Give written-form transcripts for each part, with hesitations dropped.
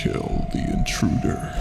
Kill the intruder.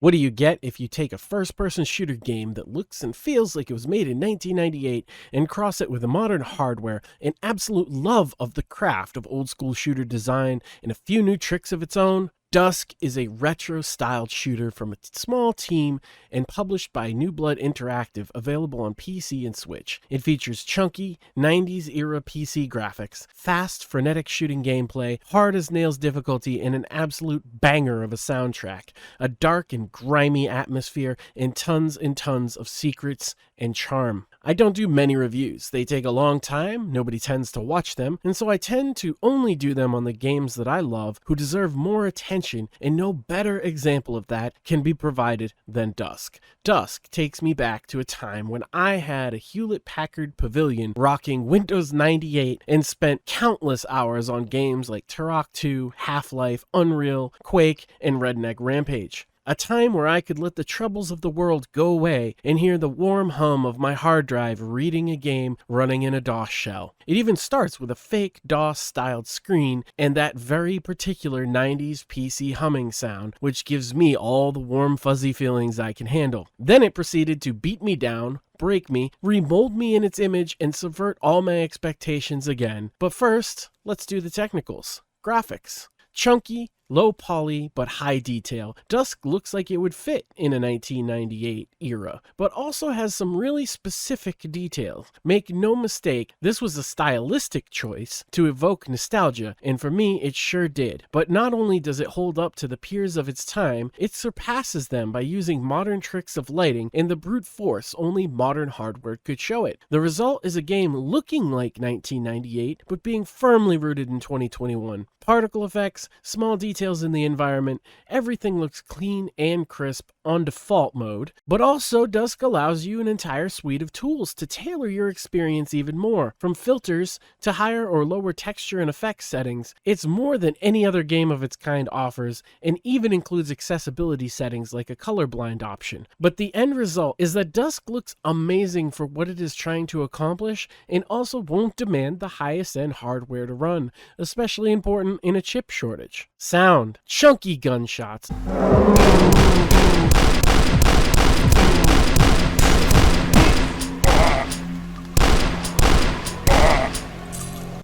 What do you get if you take a first-person shooter game that looks and feels like it was made in 1998 and cross it with modern hardware, an absolute love of the craft of old-school shooter design, and a few new tricks of its own? Dusk is a retro-styled shooter from a small team and published by New Blood Interactive, available on PC and Switch. It features chunky, 90s-era PC graphics, fast, frenetic shooting gameplay, hard-as-nails difficulty, and an absolute banger of a soundtrack, a dark and grimy atmosphere, and tons of secrets and charm. I don't do many reviews. They take a long time, nobody tends to watch them, and so I tend to only do them on the games that I love, who deserve more attention, and no better example of that can be provided than Dusk. Dusk takes me back to a time when I had a Hewlett-Packard Pavilion rocking Windows 98 and spent countless hours on games like Turok 2, Half-Life, Unreal, Quake, and Redneck Rampage. A time where I could let the troubles of the world go away and hear the warm hum of my hard drive reading a game running in a DOS shell. It even starts with a fake DOS-styled screen and that very particular 90s PC humming sound, which gives me all the warm fuzzy feelings I can handle. Then it proceeded to beat me down, break me, remold me in its image, and subvert all my expectations again. But first, let's do the technicals. Graphics. Chunky, low poly, but high detail. Dusk looks like it would fit in a 1998 era, but also has some really specific details. Make no mistake, this was a stylistic choice to evoke nostalgia, and for me, it sure did. But not only does it hold up to the peers of its time, it surpasses them by using modern tricks of lighting and the brute force only modern hardware could show it. The result is a game looking like 1998, but being firmly rooted in 2021. Particle effects, small details in the environment, everything looks clean and crisp on default mode, but also Dusk allows you an entire suite of tools to tailor your experience even more. From filters to higher or lower texture and effects settings, it's more than any other game of its kind offers, and even includes accessibility settings like a colorblind option. But the end result is that Dusk looks amazing for what it is trying to accomplish, and also won't demand the highest end hardware to run, especially important in a chip shortage. Sound. Chunky gunshots.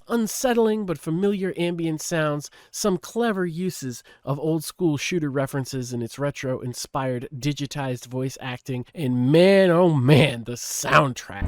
Unsettling but familiar ambient sounds, some clever uses of old school shooter references in its retro-inspired digitized voice acting, and man, oh man, the soundtrack.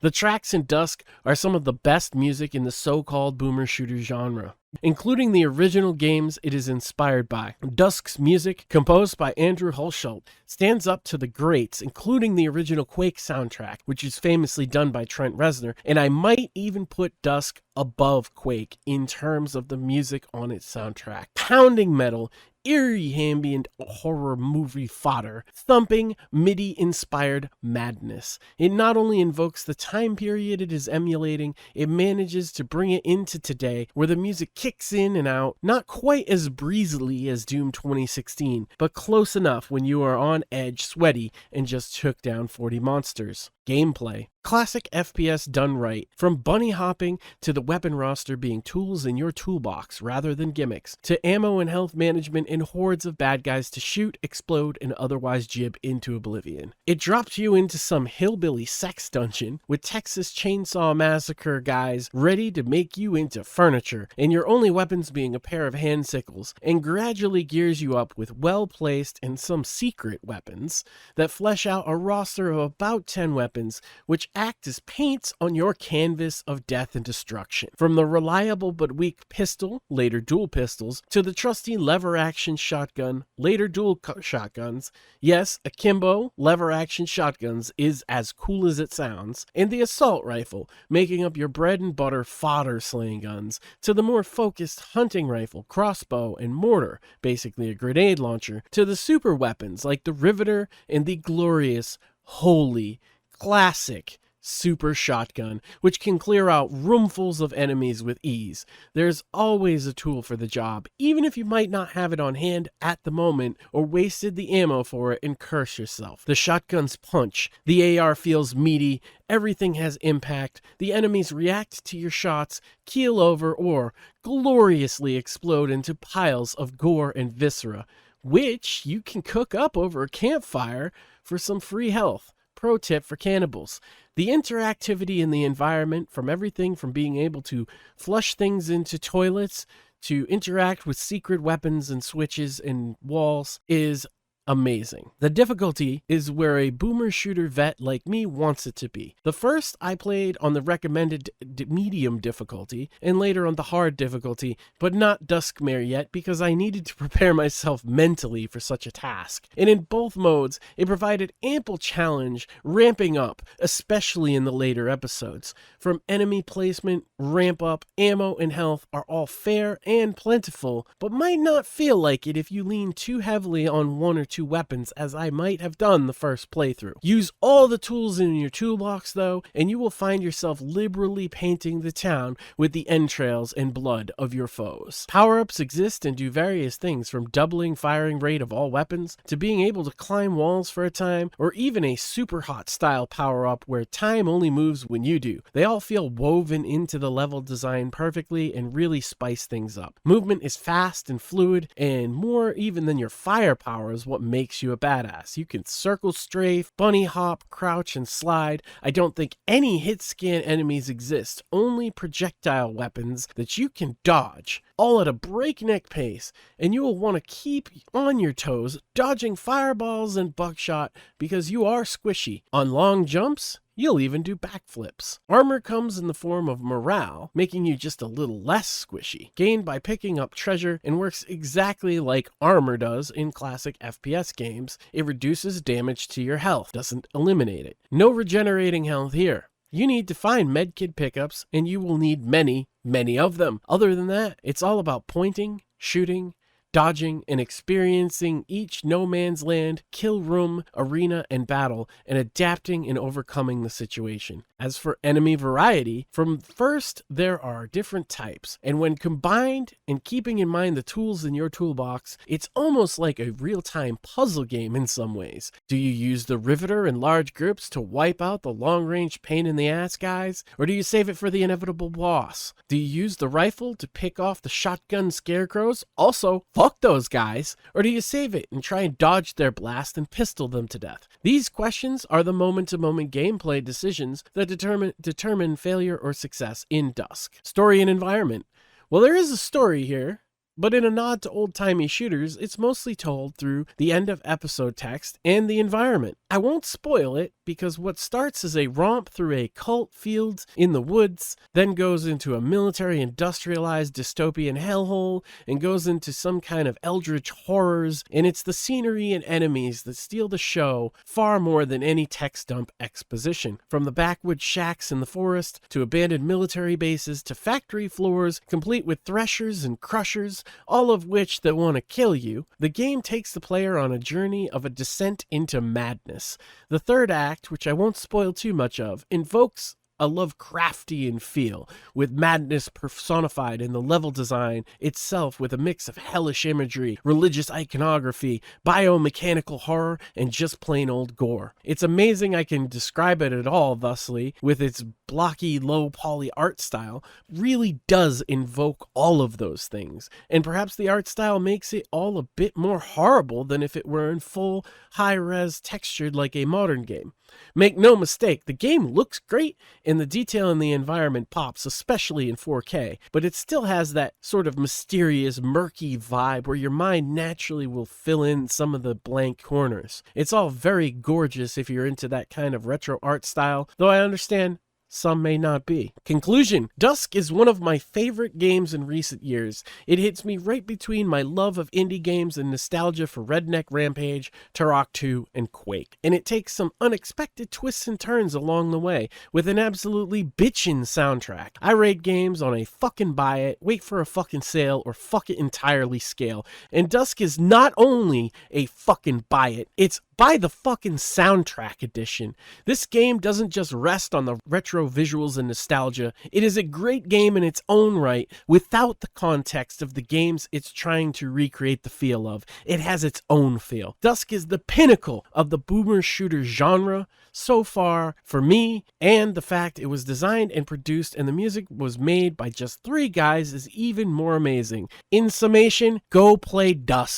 The tracks in Dusk are some of the best music in the so-called boomer shooter genre, including the original games it is inspired by. Dusk's music, composed by Andrew Hulshult, stands up to the greats, including the original Quake soundtrack, which is famously done by Trent Reznor, and I might even put Dusk above Quake in terms of the music on its soundtrack. Pounding metal, eerie ambient horror movie fodder, thumping MIDI-inspired madness. It not only invokes the time period it is emulating, it manages to bring it into today, where the music kicks in and out, not quite as breezily as Doom 2016, but close enough when you are on edge, sweaty, and just took down 40 monsters. Gameplay. Classic FPS done right, from bunny hopping to the weapon roster being tools in your toolbox rather than gimmicks, to ammo and health management and hordes of bad guys to shoot, explode, and otherwise jib into oblivion. It drops you into some hillbilly sex dungeon with Texas Chainsaw Massacre guys ready to make you into furniture, and your only weapons being a pair of hand sickles, and gradually gears you up with well-placed and some secret weapons that flesh out a roster of about 10 weapons, which act as paints on your canvas of death and destruction. From the reliable but weak pistol, later dual pistols, to the trusty lever-action shotgun, later dual shotguns. Yes, akimbo lever-action shotguns is as cool as it sounds. And the assault rifle, making up your bread-and-butter fodder-slaying guns, to the more focused hunting rifle, crossbow, and mortar, basically a grenade launcher, to the super weapons like the Riveter and the glorious, holy, classic super shotgun, which can clear out roomfuls of enemies with ease. There's always a tool for the job, even if you might not have it on hand at the moment or wasted the ammo for it and curse yourself. The shotgun's punch, the AR feels meaty, everything has impact, the enemies react to your shots, keel over, or gloriously explode into piles of gore and viscera, which you can cook up over a campfire for some free health. Pro tip for cannibals. The interactivity in the environment, from everything from being able to flush things into toilets to interact with secret weapons and switches and walls, is amazing. The difficulty is where a boomer shooter vet like me wants it to be. The first I played on the recommended medium difficulty, and later on the hard difficulty, but not Duskmare yet because I needed to prepare myself mentally for such a task. And in both modes, it provided ample challenge, ramping up, especially in the later episodes. From enemy placement, ramp up, ammo, and health are all fair and plentiful, but might not feel like it if you lean too heavily on one or two weapons, as I might have done the first playthrough. Use all the tools in your toolbox though, and you will find yourself liberally painting the town with the entrails and blood of your foes. Power-ups exist and do various things, from doubling firing rate of all weapons, to being able to climb walls for a time, or even a super hot style power-up where time only moves when you do. They all feel woven into the level design perfectly and really spice things up. Movement is fast and fluid, and more even than your firepower is what makes you a badass. You can circle strafe, bunny hop, crouch, and slide. I don't think any hit scan enemies exist, only projectile weapons that you can dodge, all at a breakneck pace, and you will want to keep on your toes, dodging fireballs and buckshot because you are squishy. On long jumps, you'll even do backflips. Armor comes in the form of morale, making you just a little less squishy, gained by picking up treasure, and works exactly like armor does in classic FPS games. It reduces damage to your health, doesn't eliminate it. No regenerating health here. You need to find medkit pickups, and you will need many, many of them. Other than that, it's all about pointing, shooting, dodging, and experiencing each no man's land, kill room, arena, and battle, and adapting and overcoming the situation. As for enemy variety, from first there are different types, and when combined and keeping in mind the tools in your toolbox, it's almost like a real-time puzzle game in some ways. Do you use the Riveter in large groups to wipe out the long-range pain-in-the-ass guys, or do you save it for the inevitable boss? Do you use the rifle to pick off the shotgun scarecrows? Also, fuck those guys. Or do you save it and try and dodge their blast and pistol them to death? These questions are the moment-to-moment gameplay decisions that determine failure or success in Dusk. Story and environment. Well, there is a story here, but in a nod to old-timey shooters, it's mostly told through the end of episode text and the environment. I won't spoil it, because what starts as a romp through a cult field in the woods, then goes into a military industrialized dystopian hellhole, and goes into some kind of eldritch horrors, and it's the scenery and enemies that steal the show far more than any text dump exposition. From the backwoods shacks in the forest, to abandoned military bases, to factory floors, complete with threshers and crushers, all of which that want to kill you, the game takes the player on a journey of a descent into madness. The third act, which I won't spoil too much of, invokes a Lovecraftian feel, with madness personified in the level design itself, with a mix of hellish imagery, religious iconography, biomechanical horror, and just plain old gore. It's amazing I can describe it at all thusly, with its blocky, low poly art style, really does invoke all of those things. And perhaps the art style makes it all a bit more horrible than if it were in full high-res textured like a modern game. Make no mistake, the game looks great and the detail in the environment pops, especially in 4K, but it still has that sort of mysterious, murky vibe where your mind naturally will fill in some of the blank corners. It's all very gorgeous if you're into that kind of retro art style, though I understand some may not be. Conclusion: Dusk is one of my favorite games in recent years. It hits me right between my love of indie games and nostalgia for Redneck Rampage, Turok 2, and Quake. And it takes some unexpected twists and turns along the way, with an absolutely bitchin' soundtrack. I rate games on a fucking buy it, wait for a fucking sale, or fuck it entirely scale. And Dusk is not only a fucking buy it, it's buy the fucking soundtrack edition. This game doesn't just rest on the retro visuals and nostalgia. It is a great game in its own right without the context of the games it's trying to recreate the feel of. It has its own feel. Dusk is the pinnacle of the boomer shooter genre so far for me, and the fact it was designed and produced and the music was made by just 3 guys is even more amazing. In summation, go play Dusk.